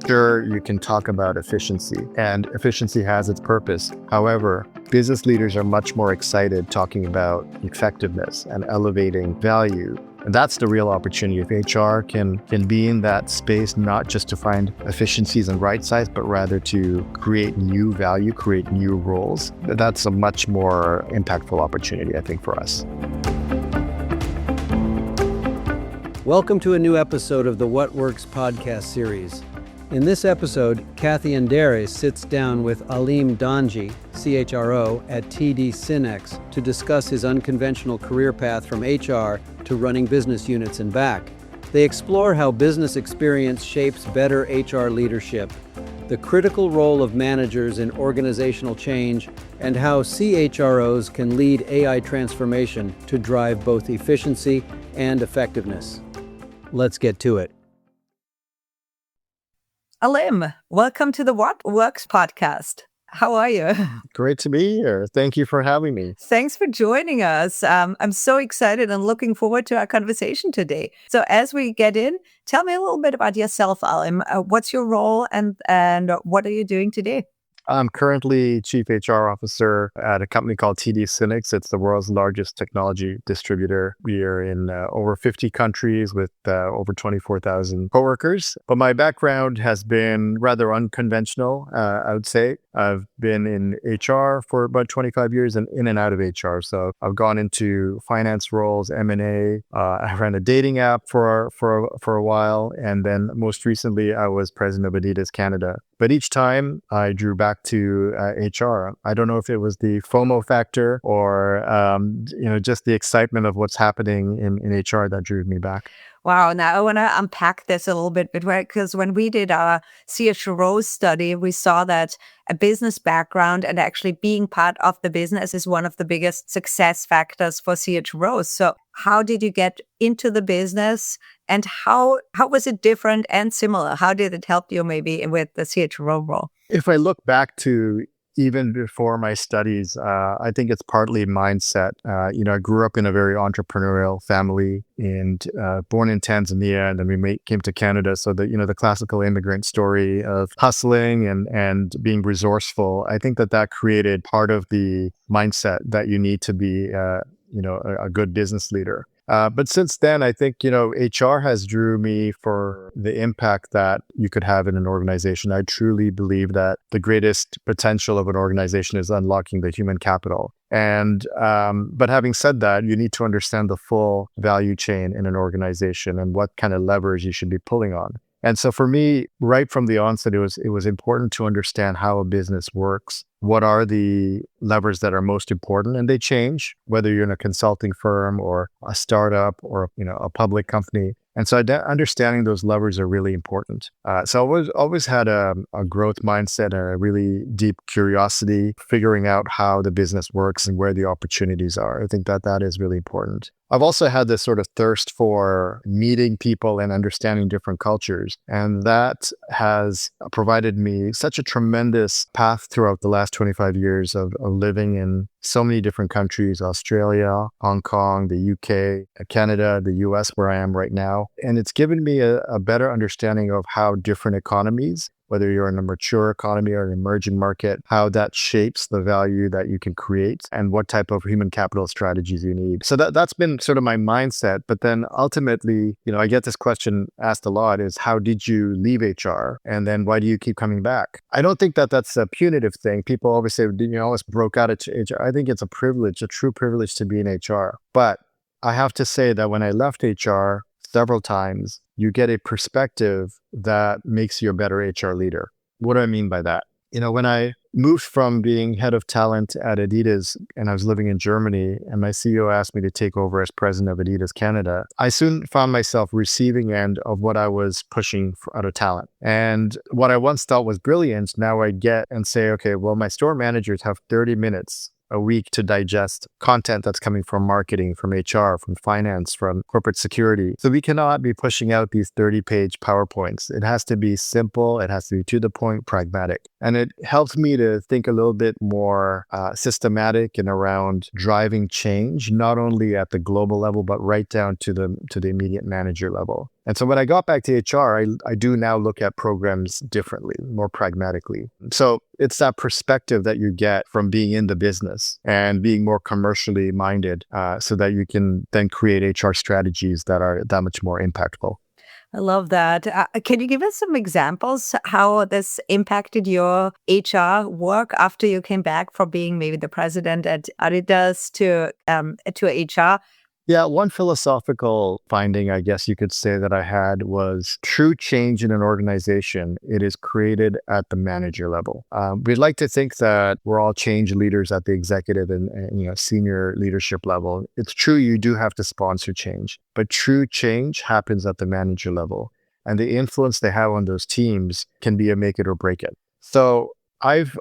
Sure, you can talk about efficiency, and efficiency has its purpose. However, business leaders are much more excited talking about effectiveness and elevating value. And that's the real opportunity. If HR can be in that space, not just to find efficiencies and right size, but rather to create new value, create new roles, that's a much more impactful opportunity, I think, for us. Welcome to a new episode of the What Works podcast series. In this episode, Kathy Andere sits down with Alim Dhanji, CHRO at TD Synnex, to discuss his unconventional career path from HR to running business units and back. They explore how business experience shapes better HR leadership, the critical role of managers in organizational change, and how CHROs can lead AI transformation to drive both efficiency and effectiveness. Let's get to it. Alim, welcome to the What Works podcast. How are you? Great to be here. Thank you for having me. Thanks for joining us. I'm so excited and looking forward to our conversation today. So as we get in, tell me a little bit about yourself, Alim. What's your role and what are you doing today? I'm currently Chief HR Officer at a company called TD Synnex. It's the world's largest technology distributor. We are in over 50 countries with over 24,000 coworkers. But my background has been rather unconventional, I would say. I've been in HR for about 25 years and in and out of HR. So I've gone into finance roles, M&A. I ran a dating app for a while. And then most recently, I was president of Adidas Canada. But each time I drew back to HR. I don't know if it was the FOMO factor or just the excitement of what's happening in HR that drew me back. Wow. Now I want to unpack this a little bit, because when we did our CHRO study, we saw that a business background and actually being part of the business is one of the biggest success factors for CHROs. So how did you get into the business and how was it different and similar? How did it help you maybe with the CHRO role? If I look back to even before my studies, I think it's partly mindset. I grew up in a very entrepreneurial family and born in Tanzania, and then we came to Canada. So the classical immigrant story of hustling and being resourceful, I think that created part of the mindset that you need to be, a good business leader. But since then, I think, HR has drew me for the impact that you could have in an organization. I truly believe that the greatest potential of an organization is unlocking the human capital. And but having said that, you need to understand the full value chain in an organization and what kind of levers you should be pulling on. And so for me, right from the onset, it was important to understand how a business works. What are the levers that are most important? And they change, whether you're in a consulting firm or a startup or a public company. And so understanding those levers are really important. So I always had a growth mindset and a really deep curiosity, figuring out how the business works and where the opportunities are. I think that is really important. I've also had this sort of thirst for meeting people and understanding different cultures. And that has provided me such a tremendous path throughout the last 25 years of living in so many different countries: Australia, Hong Kong, the UK, Canada, the US, where I am right now. And it's given me a better understanding of how different economies, whether you're in a mature economy or an emerging market, how that shapes the value that you can create and what type of human capital strategies you need. So that's been sort of my mindset. But then ultimately, I get this question asked a lot is, how did you leave HR? And then why do you keep coming back? I don't think that's a punitive thing. People always say, you always broke out of HR. I think it's a privilege, a true privilege to be in HR. But I have to say that when I left HR several times, you get a perspective that makes you a better HR leader. What do I mean by that? When I moved from being head of talent at Adidas and I was living in Germany and my CEO asked me to take over as president of Adidas Canada, I soon found myself receiving end of what I was pushing out of talent. And what I once thought was brilliant, now I get and say, okay, well, my store managers have 30 minutes a week to digest content that's coming from marketing, from HR, from finance, from corporate security. So we cannot be pushing out these 30-page PowerPoints. It has to be simple. It has to be to the point, pragmatic. And it helps me to think a little bit more systematic and around driving change, not only at the global level, but right down to the immediate manager level. And so when I got back to HR, I do now look at programs differently, more pragmatically. So it's that perspective that you get from being in the business and being more commercially minded so that you can then create HR strategies that are that much more impactful. I love that. Can you give us some examples how this impacted your HR work after you came back from being maybe the president at Adidas to HR? Yeah, one philosophical finding, I guess you could say, that I had was true change in an organization, it is created at the manager level. We'd like to think that we're all change leaders at the executive and senior leadership level. It's true, you do have to sponsor change, but true change happens at the manager level. And the influence they have on those teams can be a make it or break it. So I've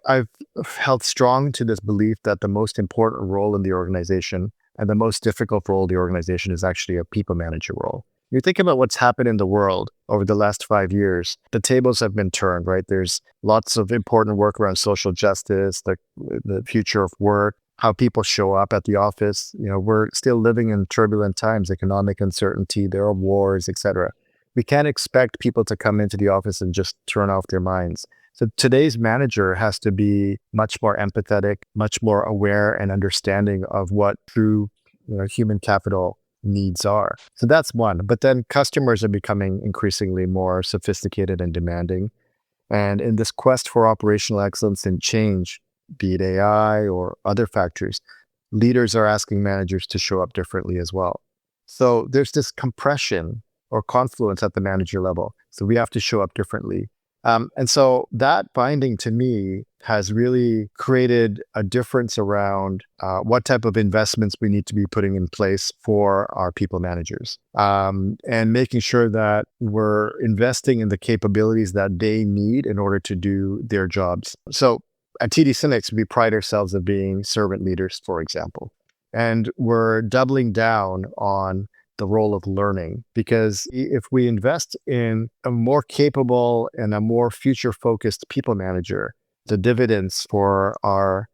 held strong to this belief that the most important role in the organization and the most difficult role of the organization is actually a people manager role. You think about what's happened in the world over the last 5 years, the tables have been turned, right? There's lots of important work around social justice, the future of work, how people show up at the office. We're still living in turbulent times, economic uncertainty, there are wars, etc. We can't expect people to come into the office and just turn off their minds. So today's manager has to be much more empathetic, much more aware and understanding of what true human capital needs are. So that's one. But then customers are becoming increasingly more sophisticated and demanding. And in this quest for operational excellence and change, be it AI or other factors, leaders are asking managers to show up differently as well. So there's this compression or confluence at the manager level. So we have to show up differently. And so that finding to me has really created a difference around what type of investments we need to be putting in place for our people managers, and making sure that we're investing in the capabilities that they need in order to do their jobs. So at TD Synnex, we pride ourselves of being servant leaders, for example, and we're doubling down on the role of learning, because if we invest in a more capable and a more future-focused people manager, the dividends for our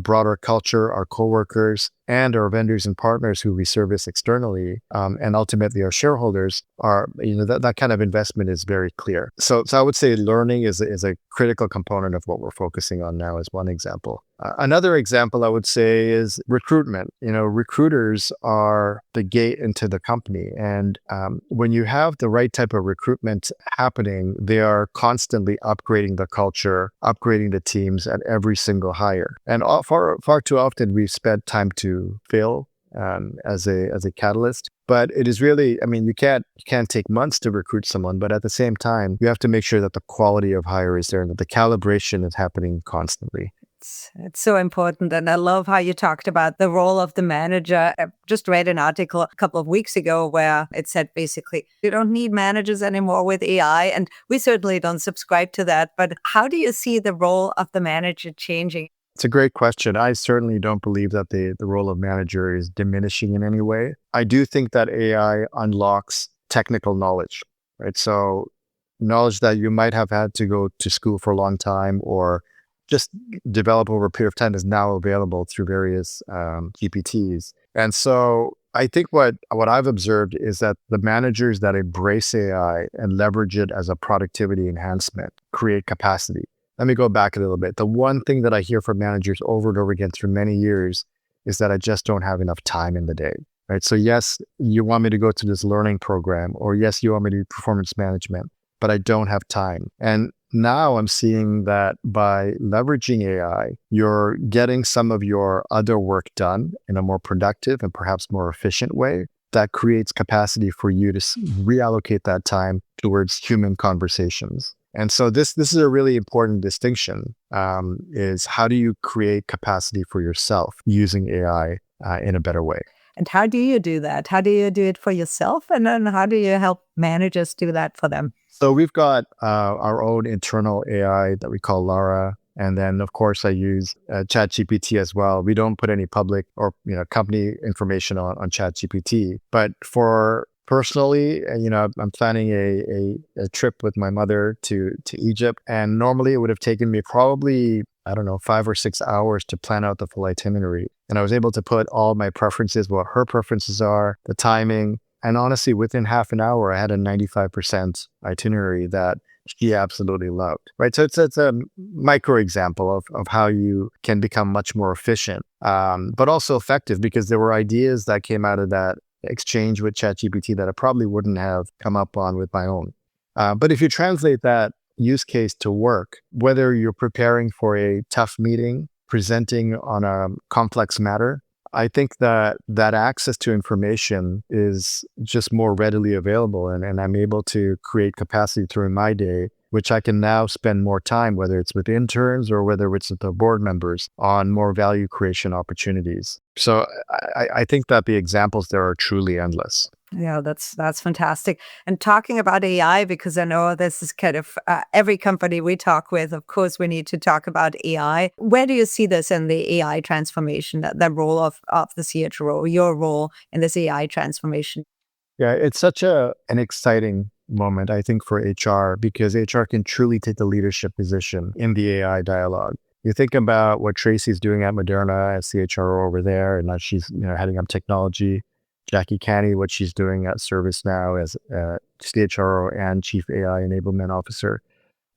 broader culture, our coworkers, and our vendors and partners who we service externally, and ultimately our shareholders are, that kind of investment is very clear. So I would say learning is a critical component of what we're focusing on now as one example. Another example I would say is recruitment. Recruiters are the gate into the company. And when you have the right type of recruitment happening, they are constantly upgrading the culture, upgrading the teams at every single hire. And far too often we've spent time to fail as a catalyst. But it is really, you can't take months to recruit someone, but at the same time, you have to make sure that the quality of hire is there and that the calibration is happening constantly. It's so important. And I love how you talked about the role of the manager. I just read an article a couple of weeks ago where it said basically, you don't need managers anymore with AI. And we certainly don't subscribe to that. But how do you see the role of the manager changing? It's a great question. I certainly don't believe that the role of manager is diminishing in any way. I do think that AI unlocks technical knowledge, right? So knowledge that you might have had to go to school for a long time or just develop over a period of time is now available through various GPTs. And so I think what I've observed is that the managers that embrace AI and leverage it as a productivity enhancement create capacity. Let me go back a little bit. The one thing that I hear from managers over and over again through many years is that I just don't have enough time in the day, right? So yes, you want me to go to this learning program, or yes, you want me to do performance management, but I don't have time. And now I'm seeing that by leveraging AI, you're getting some of your other work done in a more productive and perhaps more efficient way that creates capacity for you to reallocate that time towards human conversations. And so this is a really important distinction, is how do you create capacity for yourself using AI in a better way? And how do you do that? How do you do it for yourself? And then how do you help managers do that for them? So we've got our own internal AI that we call Lara. And then, of course, I use ChatGPT as well. We don't put any public or company information on ChatGPT. But for personally, I'm planning a trip with my mother to Egypt. And normally it would have taken me probably, 5 or 6 hours to plan out the full itinerary. And I was able to put all my preferences, what her preferences are, the timing, And honestly, within half an hour, I had a 95% itinerary that she absolutely loved, right? So it's a micro example of how you can become much more efficient, but also effective, because there were ideas that came out of that exchange with ChatGPT that I probably wouldn't have come up on with my own. But if you translate that use case to work, whether you're preparing for a tough meeting, presenting on a complex matter, I think that access to information is just more readily available, and I'm able to create capacity through my day, which I can now spend more time, whether it's with interns or whether it's with the board members, on more value creation opportunities. So I think that the examples there are truly endless. Yeah, that's fantastic. And talking about AI, because I know this is kind of every company we talk with, of course, we need to talk about AI. Where do you see this in the AI transformation, the role of the CHRO, your role in this AI transformation? Yeah, it's such an exciting moment, I think, for HR, because HR can truly take the leadership position in the AI dialogue. You think about what Tracy's doing at Moderna as CHRO over there, and now she's heading up technology. Jackie Canny, what she's doing at ServiceNow as CHRO and Chief AI Enablement Officer.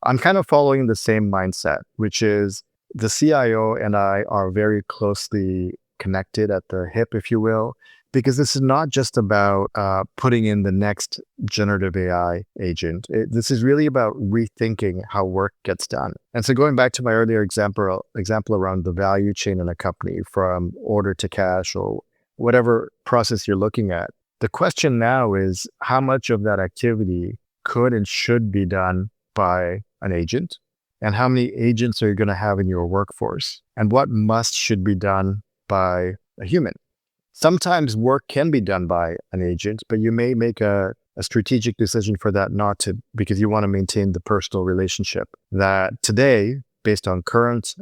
I'm kind of following the same mindset, which is the CIO and I are very closely connected at the hip, if you will, because this is not just about putting in the next generative AI agent. This is really about rethinking how work gets done. And so going back to my earlier example around the value chain in a company, from order to cash or whatever process you're looking at, the question now is how much of that activity could and should be done by an agent, and how many agents are you going to have in your workforce, and what should be done by a human. Sometimes work can be done by an agent, but you may make a strategic decision for that not to, because you want to maintain the personal relationship that today, based on current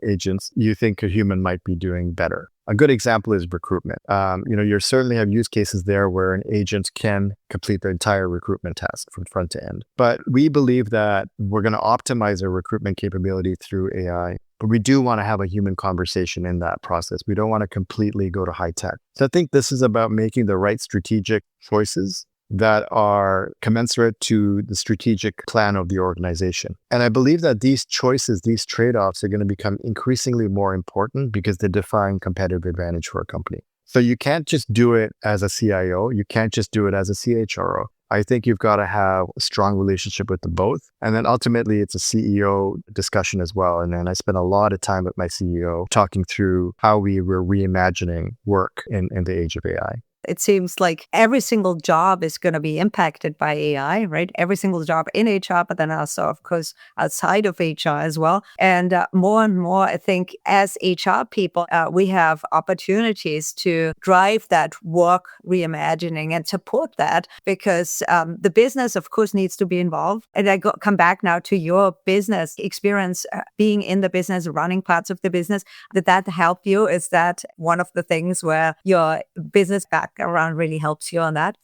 agents, you think a human might be doing better. A good example is recruitment. You certainly have use cases there where an agent can complete the entire recruitment task from front to end. But we believe that we're going to optimize our recruitment capability through AI, but we do want to have a human conversation in that process. We don't want to completely go to high tech. So I think this is about making the right strategic choices that are commensurate to the strategic plan of the organization. And I believe that these choices, these trade-offs are going to become increasingly more important because they define competitive advantage for a company. So you can't just do it as a CIO. You can't just do it as a CHRO. I think you've got to have a strong relationship with the both. And then ultimately it's a CEO discussion as well. And then I spent a lot of time with my CEO talking through how we were reimagining work in the age of AI. It seems like every single job is going to be impacted by AI, right? Every single job in HR, but then also, of course, outside of HR as well. And more and more, I think, as HR people, we have opportunities to drive that work reimagining and support that, because the business, of course, needs to be involved. And I come back now to your business experience, being in the business, running parts of the business. Did that help you? Is that one of the things where your business background really helps you on that?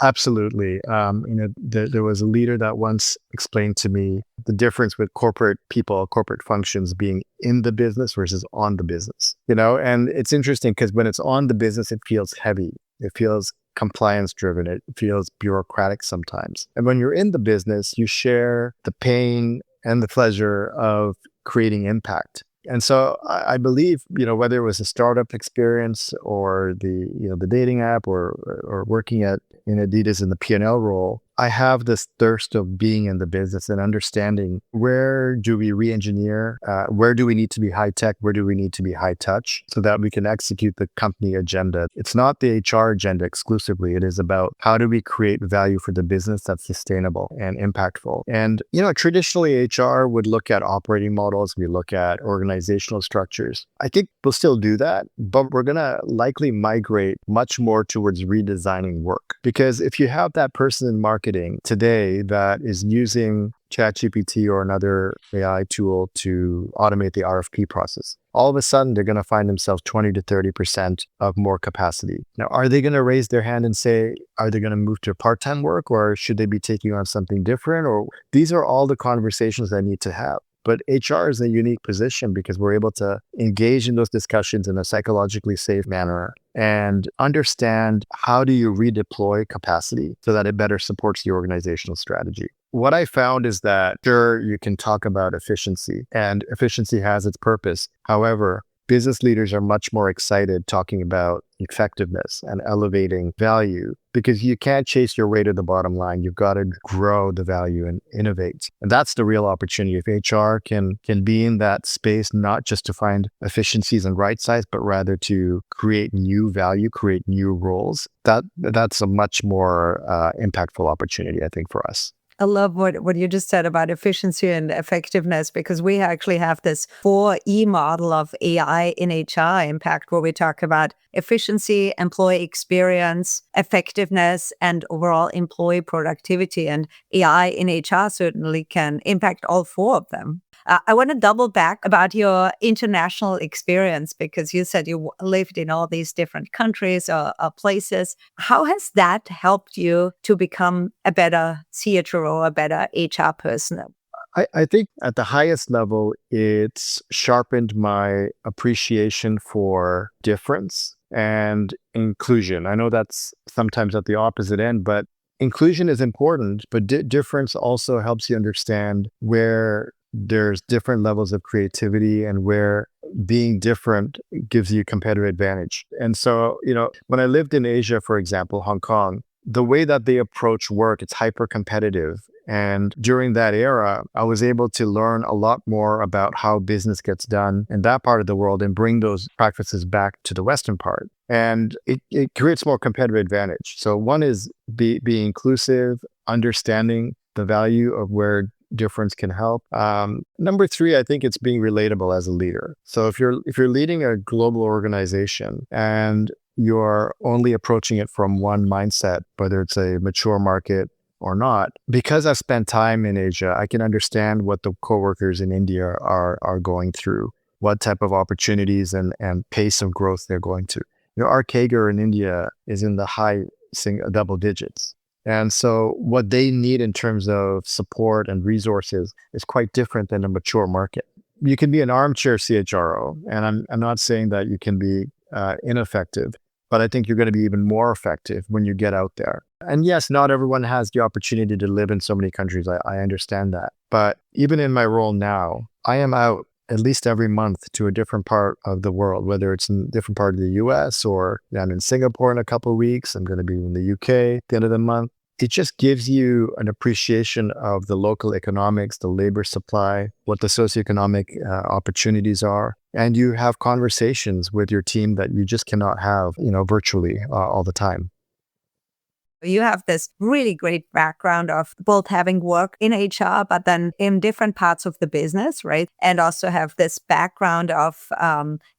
Absolutely. There was a leader that once explained to me the difference with corporate people, corporate functions being in the business versus on the business. And it's interesting because when it's on the business, it feels heavy. It feels compliance driven. It feels bureaucratic sometimes. And when you're in the business, you share the pain and the pleasure of creating impact. And so I believe, whether it was a startup experience or the dating app or working in Adidas in the P&L role, I have this thirst of being in the business and understanding where do we re-engineer, where do we need to be high tech, where do we need to be high touch so that we can execute the company agenda. It's not the HR agenda exclusively. It is about how do we create value for the business that's sustainable and impactful. And, traditionally HR would look at operating models. We look at organizational structures. I think we'll still do that, but we're going to likely migrate much more towards redesigning work. Because if you have that person in marketing today that is using ChatGPT or another AI tool to automate the RFP process, all of a sudden they're going to find themselves 20 to 30% of more capacity. Now, are they going to raise their hand and say, are they going to move to part-time work, or should they be taking on something different? Or these are all the conversations I need to have. But HR is a unique position because we're able to engage in those discussions in a psychologically safe manner and understand how do you redeploy capacity so that it better supports the organizational strategy. What I found is that, sure, you can talk about efficiency, and efficiency has its purpose. However, business leaders are much more excited talking about effectiveness and elevating value because you can't chase your way to the bottom line. You've got to grow the value and innovate. And that's the real opportunity. If HR can be in that space, not just to find efficiencies and right size, but rather to create new value, create new roles, that's a much more impactful opportunity, I think, for us. I love what you just said about efficiency and effectiveness, because we actually have this 4E model of AI in HR impact, where we talk about efficiency, employee experience, effectiveness, and overall employee productivity. And AI in HR certainly can impact all four of them. I want to double back about your international experience, because you said you lived in all these different countries or places. How has that helped you to become a better CHRO, a better HR person? I think at the highest level, it's sharpened my appreciation for difference and inclusion. I know that's sometimes at the opposite end, but inclusion is important, but difference also helps you understand where there's different levels of creativity and where being different gives you competitive advantage. And so, when I lived in Asia, for example, Hong Kong, the way that they approach work, it's hyper competitive. And during that era, I was able to learn a lot more about how business gets done in that part of the world and bring those practices back to the Western part. And it creates more competitive advantage. So one is be inclusive, understanding the value of where difference can help. Number three, I think it's being relatable as a leader. So if you're leading a global organization and you're only approaching it from one mindset, whether it's a mature market or not, because I've spent time in Asia, I can understand what the coworkers in India are going through, what type of opportunities and pace of growth they're going to. Our CAGR in India is in the high double digits. And so what they need in terms of support and resources is quite different than a mature market. You can be an armchair CHRO, and I'm not saying that you can be ineffective, but I think you're going to be even more effective when you get out there. And yes, not everyone has the opportunity to live in so many countries. I understand that. But even in my role now, I am out at least every month to a different part of the world, whether it's in a different part of the US or I'm in Singapore in a couple of weeks. I'm going to be in the UK at the end of the month. It just gives you an appreciation of the local economics, the labor supply, what the socioeconomic opportunities are. And you have conversations with your team that you just cannot have, virtually all the time. You have this really great background of both having worked in HR, but then in different parts of the business, right? And also have this background of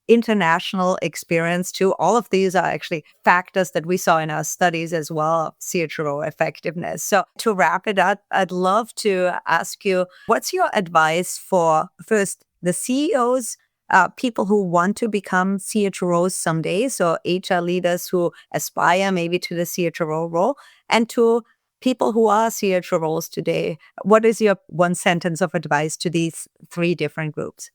international experience too. All of these are actually factors that we saw in our studies as well, CHRO effectiveness. So to wrap it up, I'd love to ask you, what's your advice for first the CEOs, people who want to become CHROs someday, so HR leaders who aspire maybe to the CHRO role, and to people who are CHROs today? What is your one sentence of advice to these three different groups?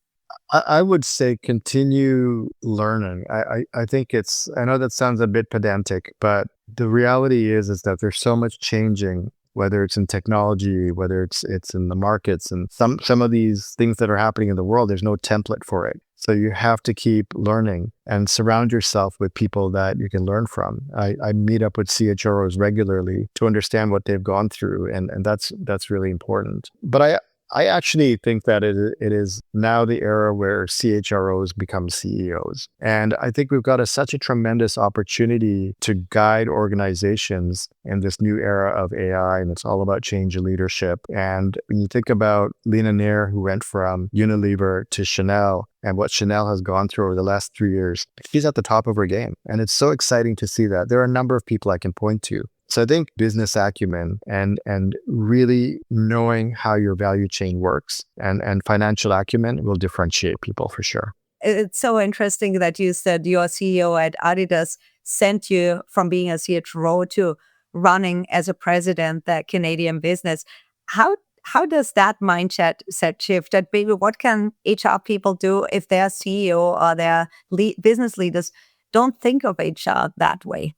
I would say continue learning. I think I know that sounds a bit pedantic, but the reality is that there's so much changing, whether it's in technology, whether it's in the markets, and some of these things that are happening in the world, there's no template for it. So you have to keep learning and surround yourself with people that you can learn from. I meet up with CHROs regularly to understand what they've gone through, and that's really important. But I actually think that it is now the era where CHROs become CEOs. And I think we've got such a tremendous opportunity to guide organizations in this new era of AI, and it's all about change and leadership. And when you think about Lena Nair, who went from Unilever to Chanel, and what Chanel has gone through over the last 3 years, she's at the top of her game. And it's so exciting to see that. There are a number of people I can point to. So I think business acumen and really knowing how your value chain works and financial acumen will differentiate people for sure. It's so interesting that you said your CEO at Adidas sent you from being a CHRO to running as a president, the Canadian business. How how does that mindset shift? That maybe what can HR people do if their CEO or their business leaders don't think of HR that way?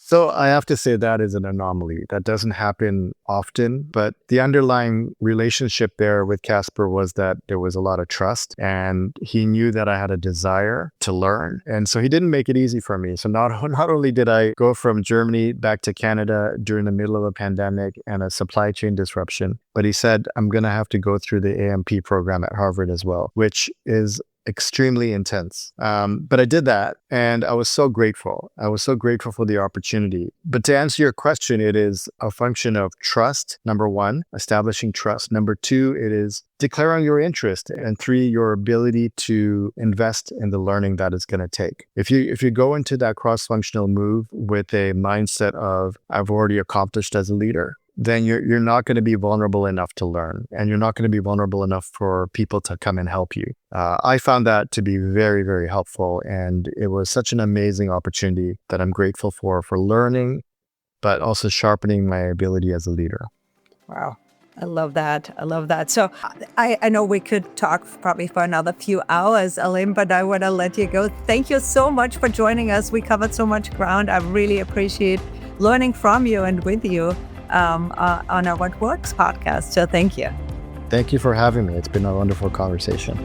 So I have to say that is an anomaly. That doesn't happen often, but the underlying relationship there with Casper was that there was a lot of trust, and he knew that I had a desire to learn. And so he didn't make it easy for me. So not only did I go from Germany back to Canada during the middle of a pandemic and a supply chain disruption, but he said, I'm going to have to go through the AMP program at Harvard as well, which is extremely intense. But I did that, and I was so grateful. I was so grateful for the opportunity. But to answer your question, it is a function of trust. Number one, establishing trust. Number two, it is declaring your interest. And three, your ability to invest in the learning that it's going to take. If you go into that cross-functional move with a mindset of, I've already accomplished as a leader, then you're not going to be vulnerable enough to learn, and you're not going to be vulnerable enough for people to come and help you. I found that to be very, very helpful, and it was such an amazing opportunity that I'm grateful for learning, but also sharpening my ability as a leader. Wow. I love that. I love that. So I know we could talk probably for another few hours, Alim, but I want to let you go. Thank you so much for joining us. We covered so much ground. I really appreciate learning from you and with you on our What Works podcast. So thank you. Thank you for having me. It's been a wonderful conversation.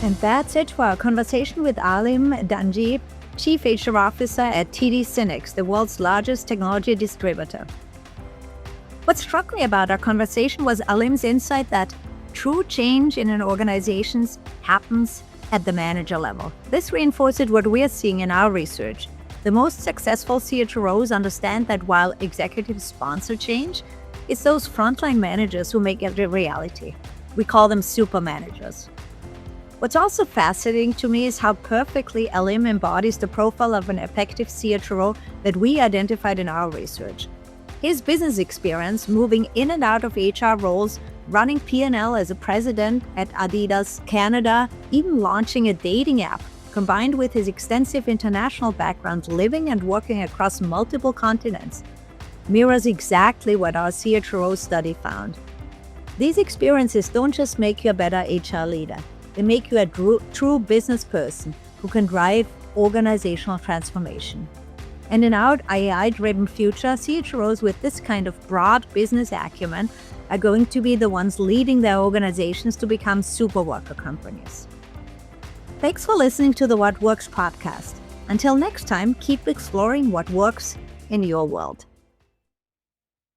And that's it for our conversation with Alim Dhanji, Chief HR Officer at TD Synnex, the world's largest technology distributor. What struck me about our conversation was Alim's insight that true change in an organization happens at the manager level. This reinforces what we are seeing in our research. The most successful CHROs understand that while executives sponsor change, it's those frontline managers who make it a reality. We call them super managers. What's also fascinating to me is how perfectly Alim embodies the profile of an effective CHRO that we identified in our research. His business experience, moving in and out of HR roles, running P&L as a president at Adidas Canada, even launching a dating app, combined with his extensive international background living and working across multiple continents, mirrors exactly what our CHRO study found. These experiences don't just make you a better HR leader, they make you a true business person who can drive organizational transformation. And in our AI-driven future, CHROs with this kind of broad business acumen are going to be the ones leading their organizations to become super worker companies. Thanks for listening to the What Works podcast. Until next time, keep exploring what works in your world.